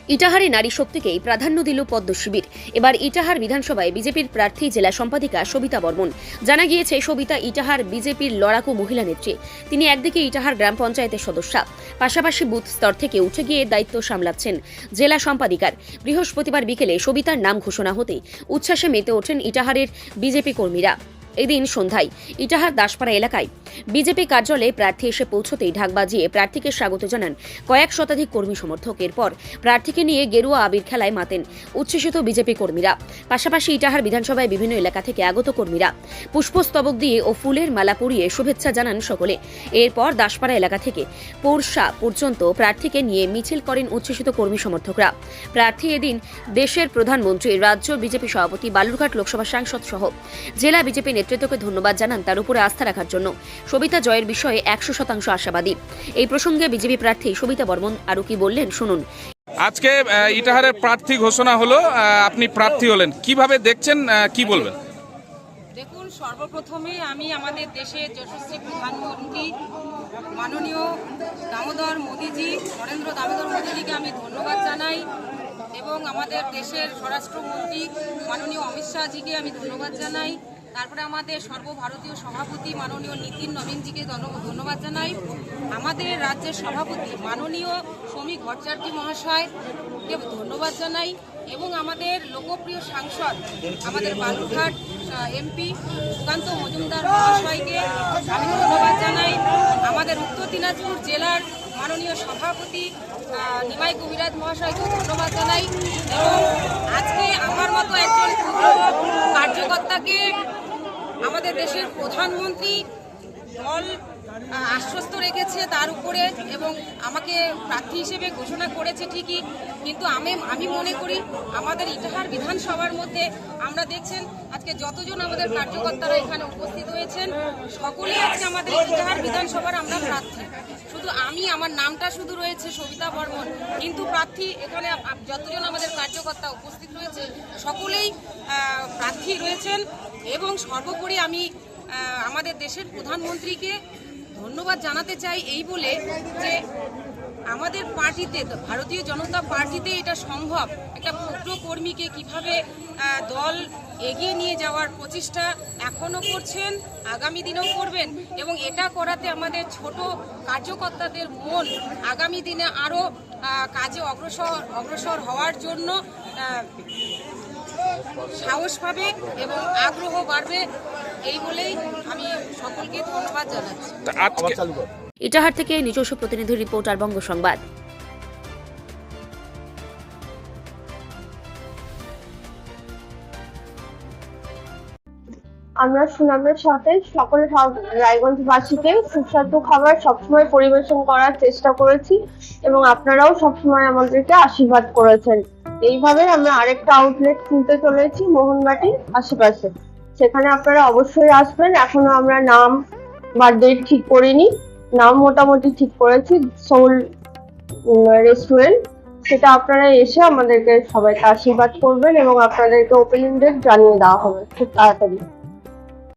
ইটাহারে নারী শক্তিকেই প্রাধান্য দিল পদ্ম শিবির। এবার ইটাহার বিধানসভায় বিজেপির প্রার্থী জেলা সম্পাদিকা সবিতা বর্মন। জানা গিয়েছে, সবিতা ইটাহার বিজেপির লড়াকু মহিলা নেত্রী। তিনি একদিকে ইটাহার গ্রাম পঞ্চায়েতের সদস্যা, পাশাপাশি বুথ স্তর থেকে উঠে গিয়ে দায়িত্ব সামলাচ্ছেন জেলা সম্পাদিকার। বৃহস্পতিবার বিকেলে সবিতার নাম ঘোষণা হতেই উচ্ছ্বাসে মেতে ওঠেন ইটাহারের বিজেপি কর্মীরা। এদিন সন্ধ্যায় ইটাহার দাসপাড়া এলাকায় বিজেপি কার্যালয়ে প্রার্থী এসে পৌঁছতেই ঢাক বাজিয়ে প্রার্থীকে স্বাগত জানান কয়েক শতাধিক কর্মী সমর্থক। এরপর প্রার্থীকে নিয়ে গেরুয়া আবির খেলায় মাতেন উচ্ছ্বসিত বিজেপি কর্মীরা। পাশাপাশি ইটাহার বিধানসভায় বিভিন্ন এলাকা থেকে আগত কর্মীরা পুষ্পস্তবক দিয়ে ও ফুলের মালা পরিয়ে শুভেচ্ছা জানান সকলে। এরপর দাসপাড়া এলাকা থেকে পৌরসা পর্যন্ত প্রার্থীকে নিয়ে মিছিল করেন উচ্ছ্বসিত কর্মী সমর্থকরা। প্রার্থী এদিন দেশের প্রধানমন্ত্রী, রাজ্য বিজেপি সভাপতি, বালুরঘাট লোকসভা সাংসদ সহ জেলা বিজেপি নেতৃত্বকে ধন্যবাদ জানান তার উপরে আস্থা রাখার জন্য। সবিতা জয়ের বিষয়ে 100% আশাবাদী। এই প্রসঙ্গে বিজেপি প্রার্থী সবিতা বর্মন আরো কি বললেন শুনুন। আজকে ইটাহারের প্রার্থী ঘোষণা হলো, আপনি প্রার্থী হলেন, কিভাবে দেখছেন, কি বলবেন? দেখুন, সর্বপ্রথমে আমি আমাদের দেশের যশস্বী প্রধানমন্ত্রী মাননীয় দামোদর মোদীজি, নরেন্দ্র দামোদর মোদীজিকে আমি ধন্যবাদ জানাই এবং আমাদের দেশের স্বরাষ্ট্রমন্ত্রী মাননীয় অমিত শাহজিকে আমি ধন্যবাদ জানাই। তারপরে আমাদের সর্বভারতীয় সভাপতি মাননীয় নীতিন নবীনজিকে ধন্যবাদ জানাই। আমাদের রাজ্যের সভাপতি মাননীয় শ্রমিক ভট্টাচার্য মহাশয়কে ধন্যবাদ জানাই এবং আমাদের লোকপ্রিয় সাংসদ আমাদের বালুরঘাট এমপি সুকান্ত মজুমদার মহাশয়কে আমি ধন্যবাদ জানাই। আমাদের উত্তর দিনাজপুর জেলার মাননীয় সভাপতি নিমাই কবিরাজ মহাশয়কেও ধন্যবাদ জানাই এবং আজকে আমার মতো একজন কার্যকর্তাকে আমাদের দেশের প্রধানমন্ত্রী দল আশ্বস্ত রেখেছে তার উপরে এবং আমাকে প্রার্থী হিসেবে ঘোষণা করেছে ঠিকই, কিন্তু আমি মনে করি আমাদের ইটাহার বিধানসভার মধ্যে আমরা দেখছেন আজকে যতজন আমাদের কার্যকর্তারা এখানে উপস্থিত হয়েছেন সকলেই আজকে আমাদের ইটাহার বিধানসভার আমরা প্রার্থী। শুধু আমার নামটা শুধু রয়েছে সবিতা বর্মন, কিন্তু প্রার্থী এখানে যতজন আমাদের কার্যকর্তা উপস্থিত রয়েছে সকলেই প্রার্থী রয়েছেন এবং সর্বোপরি আমি আমাদের দেশের প্রধানমন্ত্রীকে ধন্যবাদ জানাতে চাই এই বলে যে আমাদের পার্টিতে, ভারতীয় জনতা পার্টিতে এটা সম্ভব, একটা ক্ষুদ্র কর্মীকে কিভাবে দল এগিয়ে নিয়ে যাওয়ার প্রচেষ্টা এখনও করছেন, আগামী দিনেও করবেন এবং এটা করাতে আমাদের ছোট কার্যকর্তাদের মন আগামী দিনে আরও কাজে অগ্রসর হওয়ার জন্য সাহস পাবে এবং আগ্রহ বাড়বে। এই বলেই আমি সকলকে ধন্যবাদ জানাচ্ছি। ইটাহার থেকে নিজস্ব প্রতিনিধি রিপোর্টার বঙ্গ সংবাদ। আমরা সুনামের সাথে সকল রায়গঞ্জবাসীকে সুস্বাদু খাবার সবসময় পরিবেশন করার চেষ্টা করেছি এবং আপনারাও সবসময় আমাদেরকে আশীর্বাদ করেছেন। এইভাবে আমরা আরেকটা আউটলেট খুলতে চলেছি মোহনবাটির আশেপাশে, সেখানে আপনারা অবশ্যই আসবেন। এখনো আমরা নাম বা ডেট ঠিক করিনি, নাম মোটামুটি ঠিক করেছি, সোল রেস্টুরেন্ট। সেটা আপনারা এসে আমাদেরকে সবাইকে আশীর্বাদ করবেন এবং আপনাদেরকে ওপেনিং ডেট জানিয়ে দেওয়া হবে খুব তাড়াতাড়ি।